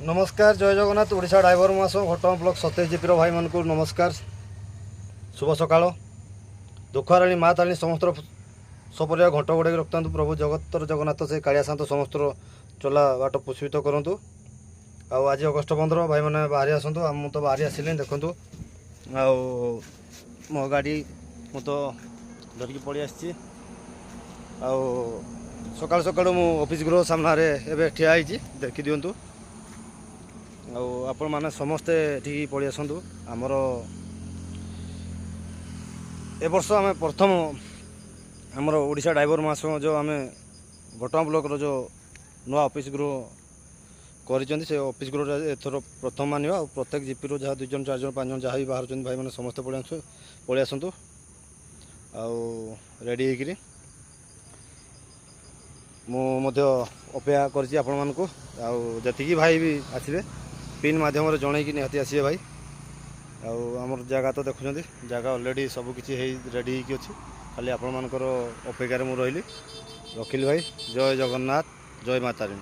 नमस्कार जय जगन्नाथ ओडिशा ड्राइवर मास घटना ब्लॉक 27 जीपीर भाई मान को नमस्कार शुभ सकाळ दुखाराणी माँ तारिणी समस्त सपर घंट गोड़े रखता प्रभु जगतर जगन्नाथ से कालिया शांत समस्त चला बाट पुष्पित करूँ आज अगस्ट 15 भाई मैंने बाहरी आसतु मुझे तो बाहरी आसिले देखूँ मो गाड़ी मु तो धरिकी पलि आसी सकाल सकाल मु ऑफिस गृह सामने एवं ठिया देखी दिंतु आपण मैंने समस्ते ठीक पलि आसतु आमर ए वर्ष आम प्रथम आमर ओडिशा ड्राइवर मास जो आम घटना ब्लॉक जो नुआ ऑफिस गृह कर से ऑफिस गृह एथर प्रथम मानवा प्रत्येक जीपी जहाँ 2 जन 4 जन 5 जन जहाँ भी बाहर भाई मैंने समस्ते पलि आसतु रेडी होकर मुझे अपेक्षा करती भाई भी आसवे पिन मध्यम जन कि निहती आसवे भाई आमर जगह तो देखुं जगह अलरेडी सबकि रेडी होगी अच्छी खाली आपण मानकर अपेक्षार मुझे रही रखिली भाई जय जगन्नाथ जय माँ तारिणी।